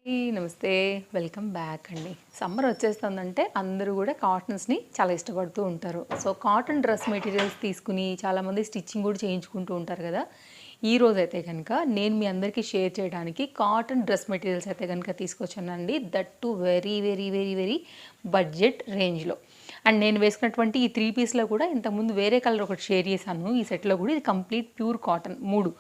నమస్తే. Welcome back అండి. Summer వచ్చేస్తుందంటే అందరూ కూడా కాటన్స్‌ని చాలా ఇష్టపడుతూ ఉంటారు. సో, కాటన్ డ్రెస్ మెటీరియల్స్ తీసుకుని చాలామంది స్టిచ్చింగ్ కూడా చేయించుకుంటూ ఉంటారు కదా! ఈరోజైతే గనక నేను మీ అందరికీ షేర్ చేయడానికి కాటన్ డ్రెస్ మెటీరియల్స్ అయితే గనక తీసుకొచ్చానండి. That to very, very, very, very budget రేంజ్‌లో. అండ్ నేను వేసుకున్నటువంటి ఈ 3 పీస్‌లో కూడా ఇంతకుముందు వేరే కలర్ ఒకటి షేర్ చేశాను. ఈ సెట్‌లో కూడా ఇది complete pure cotton 3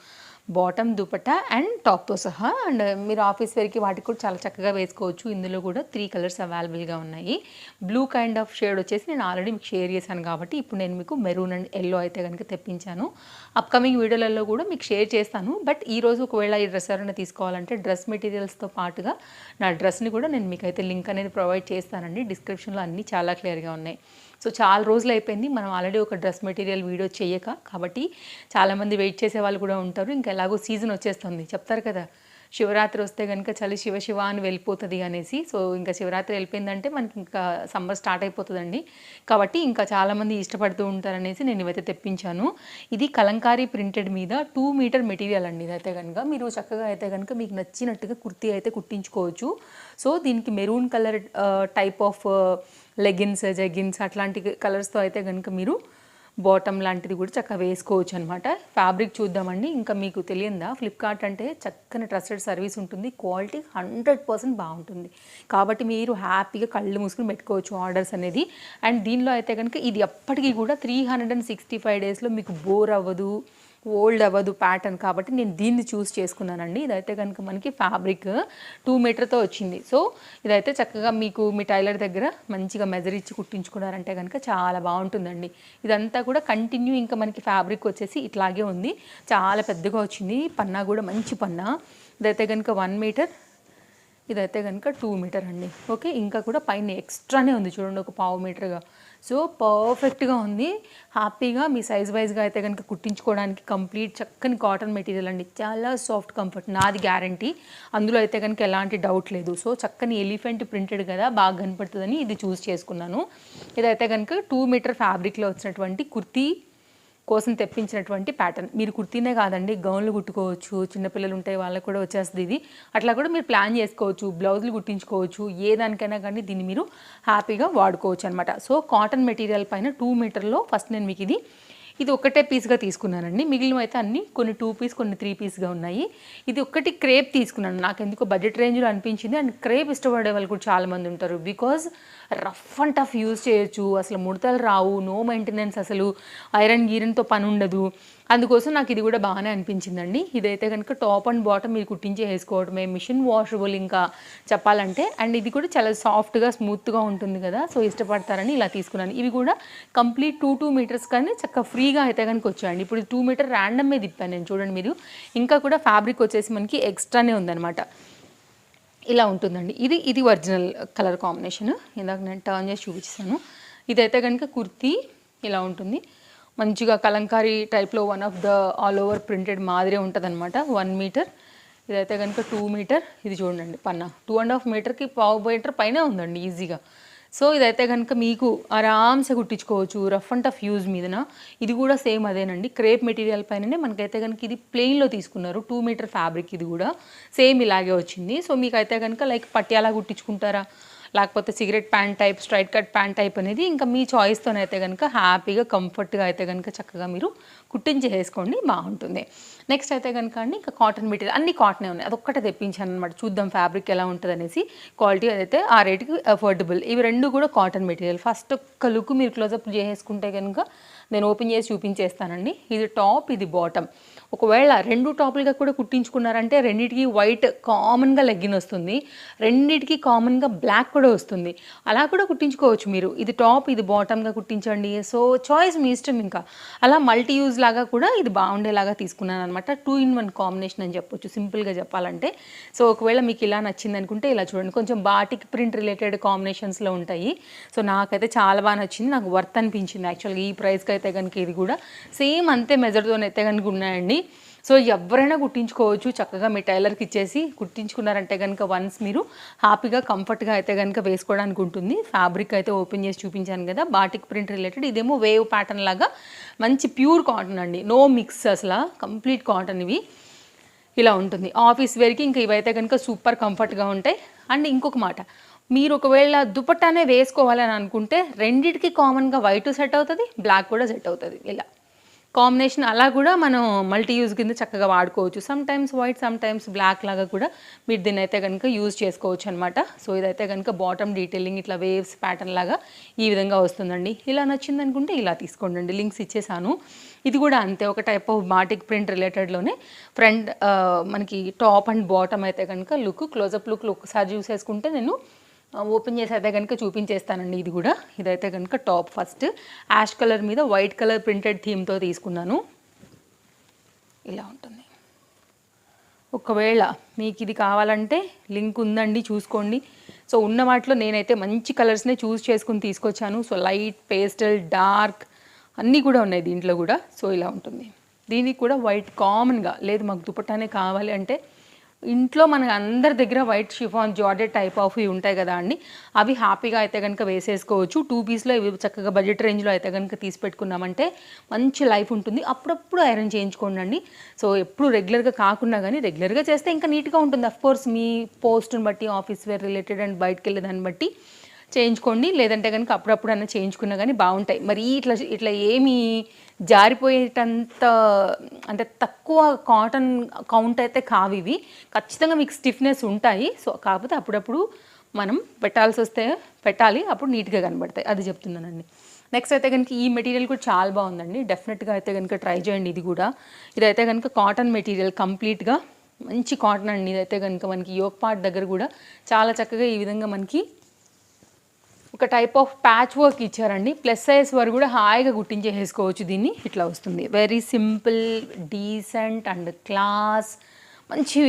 bottom dupatta and టాప్‌తో సహా. అండ్ మీరు ఆఫీస్ వేర్‌కి వాటికి కూడా చాలా చక్కగా వేసుకోవచ్చు. ఇందులో కూడా 3 కలర్స్ అవైలబుల్‌గా ఉన్నాయి. బ్లూ కైండ్ ఆఫ్ షేడ్ వచ్చేసి నేను ఆల్రెడీ మీకు షేర్ చేశాను కాబట్టి ఇప్పుడు నేను మీకు మెరూన్ అండ్ యెల్లో అయితే కనుక తెప్పించాను. అప్‌కమింగ్ వీడియోలలో కూడా మీకు షేర్ చేస్తాను. బట్ ఈరోజు ఒకవేళ ఈ డ్రెస్ ఎవరైనా తీసుకోవాలంటే డ్రెస్ మెటీరియల్స్‌తో పాటుగా నా డ్రెస్‌ని కూడా నేను మీకైతే లింక్ అనేది ప్రొవైడ్ చేస్తానండి. డిస్క్రిప్షన్‌లో అన్నీ చాలా క్లియర్‌గా ఉన్నాయి. సో, చాలా రోజులు అయిపోయింది మనం ఆల్రెడీ ఒక డ్రెస్ మెటీరియల్ వీడియో చేయక. కాబట్టి చాలామంది వెయిట్ చేసేవాళ్ళు కూడా ఉంటారు. ఇంకా ఎలాగో సీజన్ వచ్చేస్తుంది. చెప్తారు కదా! శివరాత్రి వస్తే గనుక చలి శివ శివ అని వెళ్ళిపోతది అనేసి. సో, ఇంకా శివరాత్రి వెళ్ళిపోయిందంటే మనకి ఇంకా సమ్మర్ స్టార్ట్ అయిపోతదండి. కాబట్టి ఇంకా చాలామంది ఇష్టపడుతూ ఉంటారనేసి నేను ఇవైతే తెప్పించాను. ఇది కలంకారీ ప్రింటెడ్ మీద 2 మీటర్ మెటీరియల్ అండి. ఇదైతే గనుక మీరు చక్కగా అయితే గనుక మీకు నచ్చినట్టుగా కుర్తీ అయితే కుట్టించుకోవచ్చు. సో, దీనికి maroon colour type of leggings, jeggings అట్లాంటి కలర్స్‌తో అయితే గనుక మీరు బాటమ్ లాంటిది కూడా చక్కగా వేసుకోవచ్చు అనమాట. ఫ్యాబ్రిక్ చూద్దామండి. ఇంకా మీకు తెలియందా, ఫ్లిప్కార్ట్ అంటే చక్కని ట్రస్టెడ్ సర్వీస్ ఉంటుంది. క్వాలిటీ 100% బాగుంటుంది. కాబట్టి మీరు హ్యాపీగా కళ్ళు మూసుకుని పెట్టుకోవచ్చు ఆర్డర్స్ అనేది. అండ్ దీనిలో అయితే కనుక ఇది ఎప్పటికీ కూడా 365 డేస్లో మీకు బోర్ అవ్వదు, ఓల్డ్ అవ్వదు ప్యాటర్న్. కాబట్టి నేను దీన్ని చూస్ చేసుకున్నానండి. ఇదైతే కనుక మనకి ఫ్యాబ్రిక్ 2 మీటర్తో వచ్చింది. సో, ఇదైతే చక్కగా మీకు మీ టైలర్ దగ్గర మంచిగా మెజర్ ఇచ్చి కుట్టించుకున్నారంటే కనుక చాలా బాగుంటుందండి. ఇదంతా కూడా కంటిన్యూ ఇంకా మనకి ఫ్యాబ్రిక్ వచ్చేసి ఇట్లాగే ఉంది. చాలా పెద్దగా వచ్చింది. పన్నా కూడా మంచి పన్నా. ఇదైతే కనుక 1 మీటర్, ఇదైతే కనుక 2 మీటర్ అండి. ఓకే, ఇంకా కూడా పైన ఎక్స్ట్రానే ఉంది చూడండి, ఒక పావు మీటర్గా. సో, పర్ఫెక్ట్గా ఉంది. హ్యాపీగా మీ సైజ్ వైజ్గా అయితే కనుక కుట్టించుకోవడానికి కంప్లీట్ చక్కని కాటన్ మెటీరియల్ అండి. చాలా సాఫ్ట్ కంఫర్ట్, నాది గ్యారంటీ. అందులో అయితే కనుక ఎలాంటి డౌట్ లేదు. సో, చక్కని ఎలిఫెంట్ ప్రింటెడ్ కదా, బాగా కనపడుతుందని ఇది చూస్ చేసుకున్నాను. ఇదైతే కనుక 2 మీటర్ ఫ్యాబ్రిక్లో వచ్చినటువంటి కుర్తీ కోసం తెప్పించినటువంటి ప్యాటర్న్. మీరు కుర్తీనే కాదండి, గౌన్లు కుట్టుకోవచ్చు. చిన్నపిల్లలు ఉంటే వాళ్ళకు కూడా వచ్చేస్తుంది ఇది. అట్లా కూడా మీరు ప్లాన్ చేసుకోవచ్చు. బ్లౌజులు కుట్టించుకోవచ్చు. ఏ దానికైనా కానీ దీన్ని మీరు హ్యాపీగా వాడుకోవచ్చు అనమాట. సో, కాటన్ మెటీరియల్ పైన 2 మీటర్లో ఫస్ట్ నేను మీకు ఇది ఒక్కటే పీస్గా తీసుకున్నానండి. మిగిలినవి అయితే అన్నీ కొన్ని 2 పీస్, కొన్ని 3 పీస్గా ఉన్నాయి. ఇది ఒక్కటి క్రేప్ తీసుకున్నాను. నాకు ఎందుకో బడ్జెట్ రేంజ్లో అనిపించింది. అండ్ క్రేప్ ఇష్టపడే వాళ్ళు కూడా చాలామంది ఉంటారు. Because rough and tough use చేయొచ్చు, అసలు ముడతలు రావు, నో మెయింటెనెన్స్, అసలు ఐరన్ గీరన్తో పని ఉండదు. అందుకోసం నాకు ఇది కూడా బాగానే అనిపించిందండి. ఇదైతే కనుక టాప్ అండ్ బాటమ్ మీరు కుట్టించే వేసుకోవడమే, మిషన్ వాషబుల్ ఇంకా చెప్పాలంటే. అండ్ ఇది కూడా చాలా సాఫ్ట్గా స్మూత్గా ఉంటుంది కదా, సో ఇష్టపడతారని ఇలా తీసుకున్నాను. ఇవి కూడా కంప్లీట్ 2 మీటర్స్ కానీ చక్కగా ఫ్రీగా అయితే కనుక వచ్చాయండి. ఇప్పుడు 2 మీటర్ ర్యాండమ్మే తిప్పాను నేను, చూడండి మీరు. ఇంకా కూడా ఫ్యాబ్రిక్ వచ్చేసి మనకి ఎక్స్ట్రానే ఉందన్నమాట. ఇలా ఉంటుందండి. ఇది ఒరిజినల్ కలర్ కాంబినేషన్. ఇందాక నేను టర్న్ చేసి చూపించాను. ఇదైతే కనుక కుర్తీ ఇలా ఉంటుంది. మంచిగా కలంకారీ టైప్లో one of the all over printed మాదిరే ఉంటుంది అనమాట. 1 మీటర్, ఇదైతే కనుక 2 మీటర్. ఇది చూడండి పన్నా 2.5 మీటర్కి పావు మీటర్ పైన ఉందండి ఈజీగా. సో, ఇదైతే కనుక మీకు ఆరామ్సే కుట్టించుకోవచ్చు రఫ్ అండ్ టఫ్ యూజ్ మీదన. ఇది కూడా సేమ్ అదేనండి, క్రేప్ మెటీరియల్ పైననే మనకైతే కనుక ఇది ప్లెయిన్లో తీసుకున్నారు. 2 మీటర్ ఫ్యాబ్రిక్ ఇది కూడా సేమ్ ఇలాగే వచ్చింది. సో, మీకైతే కనుక లైక్ పట్యాలా కుట్టించుకుంటారా, లేకపోతే cigarette pant type, straight cut pant type అనేది ఇంకా మీ చాయిస్తోనైతే కనుక హ్యాపీగా కంఫర్ట్గా అయితే కనుక చక్కగా మీరు కుట్టించేసుకోండి, బాగుంటుంది. నెక్స్ట్ అయితే కనుక అండి ఇంకా కాటన్ మెటీరియల్ అన్ని కాటనే ఉన్నాయి. అదొక్కటే తెప్పించాను అనమాట. చూద్దాం ఫ్యాబ్రిక్ ఎలా ఉంటుంది అనేసి. క్వాలిటీ అదైతే ఆ రేటుకి అఫోర్డబుల్. ఇవి రెండు కూడా కాటన్ మెటీరియల్. ఫస్ట్ ఒక్క లుక్ మీరు క్లోజప్ చేసుకుంటే కనుక నేను ఓపెన్ చేసి చూపించేస్తానండి. ఇది టాప్, ఇది బాటమ్. ఒకవేళ 2 టాపులుగా కూడా కుట్టించుకున్నారంటే రెండింటికి వైట్ కామన్గా లెగ్గిన్ వస్తుంది, రెండింటికి కామన్గా బ్లాక్ కూడా వస్తుంది. అలా కూడా కుట్టించుకోవచ్చు మీరు. ఇది టాప్, ఇది బాటమ్గా కుట్టించండి. సో, చాయిస్ మీ ఇష్టం. ఇంకా అలా మల్టీ యూజ్ లాగా కూడా ఇది బాగుండేలాగా తీసుకున్నాను అనమాట. 2 in 1 కాంబినేషన్ అని చెప్పొచ్చు సింపుల్గా చెప్పాలంటే. సో, ఒకవేళ మీకు ఇలా నచ్చింది అనుకుంటే ఇలా చూడండి. కొంచెం బాటిక్ ప్రింట్ రిలేటెడ్ కాంబినేషన్స్లో ఉంటాయి. సో, నాకైతే చాలా బాగా నచ్చింది, నాకు వర్త్ అనిపించింది యాక్చువల్గా. ఈ ప్రైస్కి అయితే కనుక ఇది కూడా సేమ్ అంతే మెజర్తోనైతే కనుక ఉన్నాయండి. సో, ఎవరైనా కుట్టించుకోవచ్చు. చక్కగా మీ టైలర్కి ఇచ్చేసి కుట్టించుకున్నారంటే కనుక వన్స్ మీరు హ్యాపీగా కంఫర్ట్గా అయితే కనుక వేసుకోవడానికి ఉంటుంది. ఫ్యాబ్రిక్ అయితే ఓపెన్ చేసి చూపించాను కదా, బాటిక్ ప్రింట్ రిలేటెడ్. ఇదేమో వేవ్ ప్యాటర్న్ లాగా మంచి ప్యూర్ కాటన్ అండి, నో మిక్స్, అసలు కంప్లీట్ కాటన్ ఇవి. ఇలా ఉంటుంది. ఆఫీస్ వేర్కి ఇంకా ఇవైతే కనుక సూపర్ కంఫర్ట్గా ఉంటాయి. అండ్ ఇంకొక మాట, మీరు ఒకవేళ దుపట్టానే వేసుకోవాలని అనుకుంటే రెండిటికి కామన్గా వైట్ సెట్ అవుతుంది, బ్లాక్ కూడా సెట్ అవుతుంది. ఇలా కాంబినేషన్ అలా కూడా మనం మల్టీ యూజ్ కింద చక్కగా వాడుకోవచ్చు. Sometimes white, sometimes black లాగా కూడా మీరు దీన్ని అయితే కనుక యూజ్ చేసుకోవచ్చు అనమాట. సో ఇదైతే కనుక బాటమ్ డీటెయిలింగ్ ఇట్లా వేవ్స్ ప్యాటర్న్ లాగా ఈ విధంగా వస్తుందండి. ఇలా నచ్చింది అనుకుంటే ఇలా తీసుకోండి, లింక్స్ ఇచ్చేసాను. ఇది కూడా అంతే, ఒక టైప్ ఆఫ్ బాటిక్ ప్రింట్ రిలేటెడ్లోనే ఫ్రంట్ మనకి టాప్ అండ్ బాటమ్ అయితే కనుక లుక్ క్లోజప్ లుక్ ఒకసారి చూసేసుకుంటే నేను ఓపెన్ చేసి అయితే కనుక చూపించేస్తానండి. ఇది కూడా ఇదైతే కనుక టాప్ ఫస్ట్ యాష్ కలర్ మీద వైట్ కలర్ ప్రింటెడ్ థీమ్తో తీసుకున్నాను. ఇలా ఉంటుంది. ఒకవేళ మీకు ఇది కావాలంటే లింక్ ఉందండి, చూసుకోండి. సో ఉన్న వాటిలో నేనైతే మంచి కలర్స్నే చూస్ చేసుకుని తీసుకొచ్చాను. సో లైట్, పేస్టల్, డార్క్ అన్నీ కూడా ఉన్నాయి దీంట్లో కూడా. సో ఇలా ఉంటుంది. దీనికి కూడా వైట్ కామన్గా లేదు, మాకు దుపట్టానే కావాలి అంటే ఇంట్లో మన అందరి దగ్గర white chiffon georgette type of ఇవి ఉంటాయి కదా అండి, అవి హ్యాపీగా అయితే కనుక వేసేసుకోవచ్చు. 2 పీస్లో ఇవి చక్కగా బడ్జెట్ రేంజ్లో అయితే కనుక తీసి పెట్టుకున్నామంటే మంచి లైఫ్ ఉంటుంది. అప్పుడప్పుడు ఐరన్ చేయించుకోండి. సో ఎప్పుడు రెగ్యులర్గా కాకుండా కానీ రెగ్యులర్గా చేస్తే ఇంకా నీట్గా ఉంటుంది. అఫ్కోర్స్ మీ పోస్ట్ని బట్టి, ఆఫీస్ వేర్ రిలేటెడ్ అండ్ బయటకు వెళ్ళే దాన్ని బట్టి చేయించుకోండి. లేదంటే కనుక అప్పుడప్పుడు చేయించుకున్నా కానీ బాగుంటాయి. మరి ఇట్లా ఇట్లా ఏమీ జారిపోయేటంత అంటే తక్కువ కాటన్ కౌంట్ అయితే కావు ఇవి. ఖచ్చితంగా మీకు స్టిఫ్నెస్ ఉంటాయి. సో కాకపోతే అప్పుడప్పుడు మనం పెట్టాల్సి వస్తే పెట్టాలి, అప్పుడు నీట్గా కనబడతాయి, అది చెప్తున్నానండి. నెక్స్ట్ అయితే కనుక ఈ మెటీరియల్ కూడా చాలా బాగుందండి. డెఫినెట్గా అయితే కనుక ట్రై చేయండి. ఇది కూడా ఇదైతే కనుక కాటన్ మెటీరియల్, కంప్లీట్గా మంచి కాటన్ అండి. ఇదైతే కనుక మనకి యోక్ పార్ట్ దగ్గర కూడా చాలా చక్కగా ఈ విధంగా మనకి ఒక టైప్ ఆఫ్ ప్యాచ్ వర్క్ ఇచ్చారండి. ప్లస్ సైజ్ వరకు కూడా హాయిగా గుట్టించేసుకోవచ్చు దీన్ని. ఇట్లా వస్తుంది. Very simple, decent and class, మంచి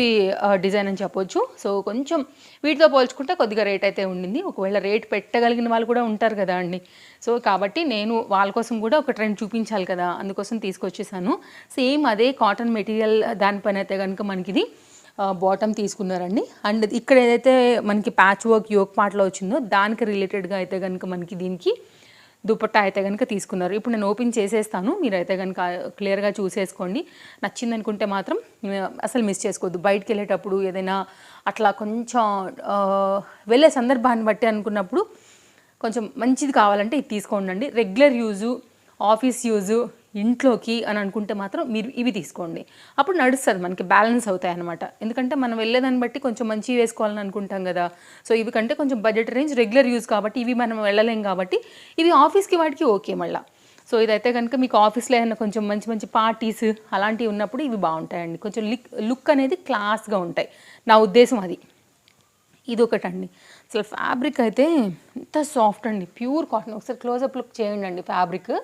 డిజైన్ అని చెప్పొచ్చు. సో కొంచెం వీటితో పోల్చుకుంటే కొద్దిగా రేట్ అయితే ఉండింది. ఒకవేళ రేట్ పెట్టగలిగిన వాళ్ళు కూడా ఉంటారు కదా అండి. సో కాబట్టి నేను వాళ్ళ కోసం కూడా ఒక ట్రెండ్ చూపించాలి కదా, అందుకోసం తీసుకొచ్చేసాను. సేమ్ అదే కాటన్ మెటీరియల్ దానిపైన అయితే కనుక మనకి ఇది బాటమ్ తీసుకున్నారండి. అండ్ ఇక్కడ ఏదైతే మనకి ప్యాచ్ వర్క్ యోక్ పార్ట్లో వచ్చిందో దానికి రిలేటెడ్గా అయితే కనుక మనకి దీనికి దుపట్టా అయితే కనుక తీసుకున్నారు. ఇప్పుడు నేను ఓపెన్ చేసేస్తాను, మీరైతే కనుక క్లియర్గా చూసేసుకోండి. నచ్చింది అనుకుంటే మాత్రం అసలు మిస్ చేసుకోవద్దు. బయటికి వెళ్ళేటప్పుడు ఏదైనా అట్లా కొంచెం వెళ్ళే సందర్భాన్ని బట్టి అనుకున్నప్పుడు కొంచెం మంచిది కావాలంటే ఇది తీసుకోండి. రెగ్యులర్ యూజు, ఆఫీస్ యూజు, ఇంట్లోకి అని అనుకుంటే మాత్రం మీరు ఇవి తీసుకోండి. అప్పుడు నడుస్తుంది, మనకి బ్యాలెన్స్ అవుతాయి అనమాట. ఎందుకంటే మనం వెళ్ళేదాన్ని బట్టి కొంచెం మంచివి వేసుకోవాలని అనుకుంటాం కదా. సో ఇవి కంటే కొంచెం బడ్జెట్ రేంజ్, రెగ్యులర్ యూజ్ కాబట్టి ఇవి మనం వెళ్ళలేం కాబట్టి ఇవి ఆఫీస్కి వాటికి ఓకే మళ్ళీ. సో ఇదైతే కనుక మీకు ఆఫీస్లో ఏమైనా కొంచెం మంచి మంచి పార్టీస్ అలాంటివి ఉన్నప్పుడు ఇవి బాగుంటాయండి. కొంచెం లుక్ అనేది క్లాస్గా ఉంటాయి, నా ఉద్దేశం అది. ఇది ఒకటండి. అసలు ఫ్యాబ్రిక్ అయితే ఎంత సాఫ్ట్ అండి, ప్యూర్ కాటన్. ఒకసారి క్లోజప్ లుక్ చేయండి అండి. ఫ్యాబ్రిక్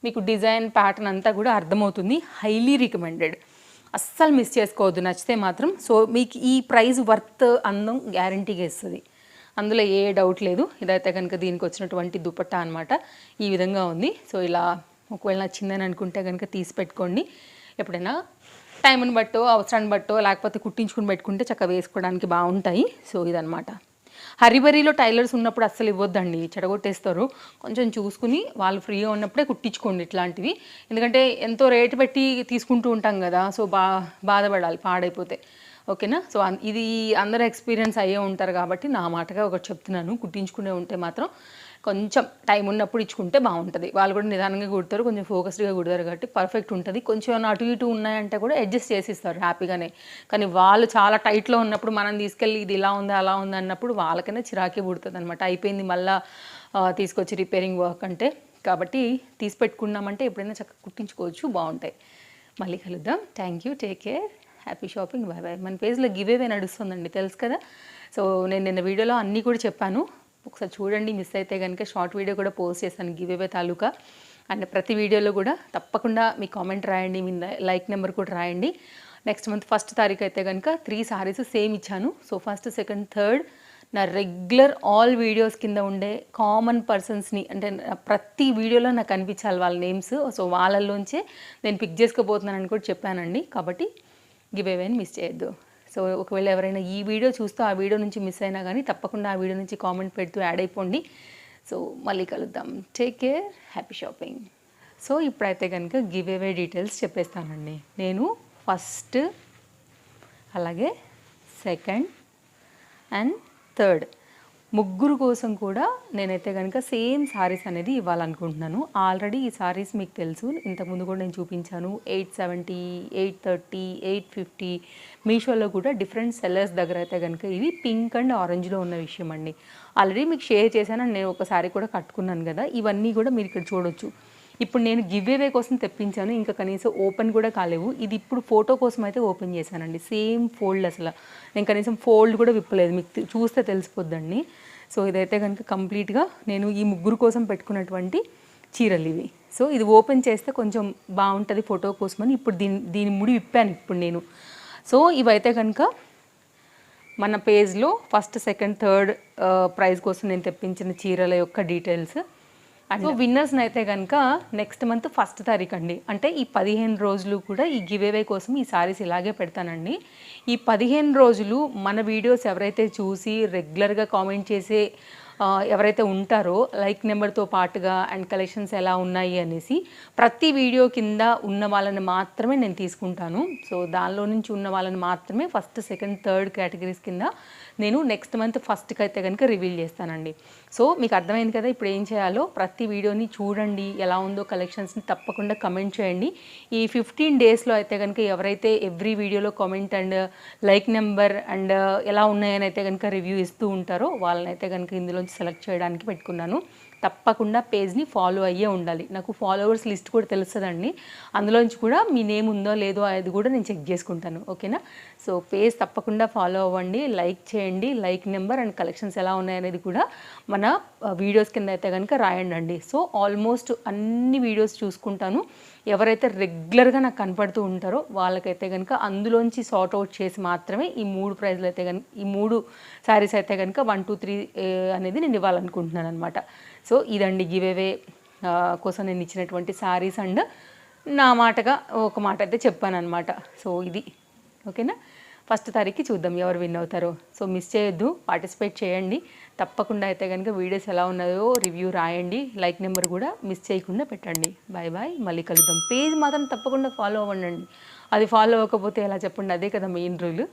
మీకు డిజైన్ ప్యాటర్న్ అంతా కూడా అర్థమవుతుంది. హైలీ రికమెండెడ్, అస్సలు మిస్ చేసుకోవద్దు నచ్చితే మాత్రం. సో మీకు ఈ ప్రైస్ వర్త్ అందం గ్యారంటీగా ఇస్తుంది, అందులో ఏ డౌట్ లేదు. ఇదైతే కనుక దీనికి వచ్చినటువంటి దుపట్టా అనమాట, ఈ విధంగా ఉంది. సో ఇలా ఒకవేళ నచ్చిందని అనుకుంటే కనుక తీసి పెట్టుకోండి. ఎప్పుడైనా టైంని బట్టో, అవసరాన్ని బట్టో, లేకపోతే కుట్టించుకుని పెట్టుకుంటే చక్కగా వేసుకోవడానికి బాగుంటాయి. సో ఇదనమాట. హరిబరీలో టైలర్స్ ఉన్నప్పుడు అస్సలు ఇవ్వద్దండి, చెడగొట్టేస్తారు. కొంచెం చూసుకుని వాళ్ళు ఫ్రీగా ఉన్నప్పుడే కుట్టించుకోండి ఇట్లాంటివి. ఎందుకంటే ఎంతో రేటు పెట్టి తీసుకుంటూ ఉంటాం కదా. సో బాధపడాలి పాడైపోతే. ఓకేనా. సో ఇది అందరూ ఎక్స్పీరియన్స్ అయ్యే ఉంటారు కాబట్టి నా మాటగా ఒకటి చెప్తున్నాను. కుట్టించుకునే ఉంటే మాత్రం కొంచెం టైం ఉన్నప్పుడు ఇచ్చుకుంటే బాగుంటుంది. వాళ్ళు కూడా నిదానంగా కుడతారు, కొంచెం ఫోకస్డ్గా కుడతారు కాబట్టి పర్ఫెక్ట్ ఉంటుంది. కొంచెం అటు ఇటు ఉన్నాయంటే కూడా అడ్జస్ట్ చేసిస్తారు హ్యాపీగానే. కానీ వాళ్ళు చాలా టైట్లో ఉన్నప్పుడు మనం తీసుకెళ్ళి ఇది ఇలా ఉంది అలా ఉంది అన్నప్పుడు వాళ్ళకైనా చిరాకే పుడుతుంది అనమాట. అయిపోయింది మళ్ళీ తీసుకొచ్చి రిపేరింగ్ వర్క్ అంటే. కాబట్టి తీసి పెట్టుకున్నామంటే ఎప్పుడైనా చక్కగా కుట్టించుకోవచ్చు, బాగుంటాయి. మళ్ళీ కలుద్దాం. Thank you, take care, happy shopping, bye bye. మన పేజ్లో గివ్ అవే నడుస్తుందండి, తెలుసు కదా. సో నేను నిన్న వీడియోలో అన్నీ కూడా చెప్పాను, ఒకసారి చూడండి. మిస్ అయితే కనుక షార్ట్ వీడియో కూడా పోస్ట్ చేశాను గివ్ అవే తాలూకా. అండ్ ప్రతి వీడియోలో కూడా తప్పకుండా మీ కామెంట్ రాయండి, మీ లైక్ నెంబర్ కూడా రాయండి. నెక్స్ట్ మంత్ 1st తారీఖు అయితే కనుక 3 సారీస్ సేమ్ ఇచ్చాను. సో 1st, 2nd, 3rd నా రెగ్యులర్ ఆల్ వీడియోస్ కింద ఉండే కామన్ పర్సన్స్ని, అంటే ప్రతి వీడియోలో నాకు కనిపించాలి వాళ్ళ నేమ్స్. సో వాళ్ళల్లోంచే నేను పిక్ చేసుకోబోతున్నానని కూడా చెప్పానండి. కాబట్టి గివ్ అవేని మిస్ చేయొద్దు. సో ఒకవేళ ఎవరైనా ఈ వీడియో చూస్తూ ఆ వీడియో నుంచి మిస్ అయినా కానీ తప్పకుండా ఆ వీడియో నుంచి కామెంట్ పెడుతూ యాడ్ అయిపోండి. సో మళ్ళీ కలుద్దాం. Take care, happy shopping. So ఇప్పుడైతే కనుక గివ్ అవే డీటెయిల్స్ చెప్పేస్తానండి. నేను ఫస్ట్ అలాగే సెకండ్ అండ్ థర్డ్ ముగ్గురు కోసం కూడా నేనైతే కనుక సేమ్ సారీస్ అనేది ఇవ్వాలనుకుంటున్నాను. ఆల్రెడీ ఈ సారీస్ మీకు తెలుసు, ఇంతకుముందు కూడా నేను చూపించాను. 870, 830, 850 మీషోలో కూడా డిఫరెంట్ సెల్లర్స్ దగ్గర అయితే కనుక ఇవి పింక్ అండ్ ఆరెంజ్లో ఉన్న విషయం అండి. ఆల్రెడీ మీకు షేర్ చేశాను, నేను ఒక సారీ కూడా కట్టుకున్నాను కదా. ఇవన్నీ కూడా మీరు ఇక్కడ చూడొచ్చు. ఇప్పుడు నేను గివ్ అవే కోసం తెప్పించాను, ఇంకా కనీసం ఓపెన్ కూడా కాలేవు. ఇది ఇప్పుడు ఫోటో కోసం అయితే ఓపెన్ చేశానండి. సేమ్ ఫోల్డ్, అసలు నేను కనీసం ఫోల్డ్ కూడా విప్పలేదు, మీకు చూస్తే తెలిసిపోద్దండి. సో ఇదైతే కనుక కంప్లీట్గా నేను ఈ ముగ్గురు కోసం పెట్టుకున్నటువంటి చీరలు ఇవి. సో ఇది ఓపెన్ చేస్తే కొంచెం బాగుంటుంది ఫోటో కోసమని ఇప్పుడు దీని ముడి విప్పాను ఇప్పుడు నేను. సో ఇవైతే కనుక మన పేజ్లో ఫస్ట్, సెకండ్, థర్డ్ ప్రైజ్ కోసం నేను తెప్పించిన చీరల యొక్క డీటెయిల్స్. సో విన్నర్స్ని అయితే కనుక నెక్స్ట్ మంత్ 1st తారీఖు అండి, అంటే ఈ 15 రోజులు కూడా ఈ గివ్ అవే కోసం ఈ సారీస్ ఇలాగే పెడతానండి. ఈ 15 రోజులు మన వీడియోస్ ఎవరైతే చూసి రెగ్యులర్గా కామెంట్ చేసే ఎవరైతే ఉంటారో లైక్ నెంబర్తో పాటుగా అండ్ కలెక్షన్స్ ఎలా ఉన్నాయి అనేసి ప్రతి వీడియో కింద ఉన్న వాళ్ళని మాత్రమే నేను తీసుకుంటాను. సో దానిలో నుంచి ఉన్న వాళ్ళని మాత్రమే ఫస్ట్, సెకండ్, థర్డ్ కేటగిరీస్ కింద నేను నెక్స్ట్ మంత్ 1st అయితే కనుక రివీల్ చేస్తానండి. సో మీకు అర్థమైంది కదా ఇప్పుడు ఏం చేయాలో. ప్రతి వీడియోని చూడండి, ఎలా ఉందో కలెక్షన్స్ని తప్పకుండా కమెంట్ చేయండి. ఈ 15 డేస్లో అయితే కనుక ఎవరైతే ఎవ్రీ వీడియోలో comment and like number and ఎలా ఉన్నాయని అయితే కనుక రివ్యూ ఇస్తూ ఉంటారో వాళ్ళని అయితే కనుక ఇందులోంచి సెలెక్ట్ చేయడానికి పెట్టుకున్నాను. తప్పకుండా పేజ్ని ఫాలో అయ్యే ఉండాలి. నాకు ఫాలోవర్స్ లిస్ట్ కూడా తెలుస్తుందండి, అందులోంచి కూడా మీ నేమ్ ఉందో లేదో అది కూడా నేను చెక్ చేసుకుంటాను. ఓకేనా? సో పేజ్ తప్పకుండా ఫాలో అవ్వండి, లైక్ చేయండి. లైక్ నెంబర్ అండ్ కలెక్షన్స్ ఎలా ఉన్నాయనేది కూడా మన వీడియోస్ కింద అయితే కనుక రాయండి. సో ఆల్మోస్ట్ అన్ని వీడియోస్ చూసుకుంటాను. ఎవరైతే రెగ్యులర్గా నాకు కనపడుతూ ఉంటారో వాళ్ళకైతే కనుక అందులోంచి సార్ట్ అవుట్ చేసి మాత్రమే ఈ 3 ప్రైజ్లు అయితే కనుక ఈ 3 శారీస్ అయితే కనుక 1, 2, 3 అనేది నేను ఇవ్వాలనుకుంటున్నాను అనమాట. సో ఇదండి గివ్ అవే కోసం నేను ఇచ్చినటువంటి శారీస్ అండ్ నా మాటగా ఒక మాట అయితే చెప్పాను అనమాట. సో ఇది ఓకేనా? 1st తారీఖుకి చూద్దాం ఎవరు విన్ అవుతారో. సో మిస్ చేయొద్దు, పార్టిసిపేట్ చేయండి తప్పకుండా. అయితే కనుక వీడియోస్ ఎలా ఉన్నాయో రివ్యూ రాయండి, లైక్ నెంబర్ కూడా మిస్ చేయకుండా పెట్టండి. బాయ్ బాయ్, మళ్ళీ కలుద్దాం. పేజ్ మాత్రం తప్పకుండా ఫాలో అవ్వండి. అది ఫాలో అవ్వకపోతే ఎలా చెప్పండి, అదే కదా మెయిన్ రూల్.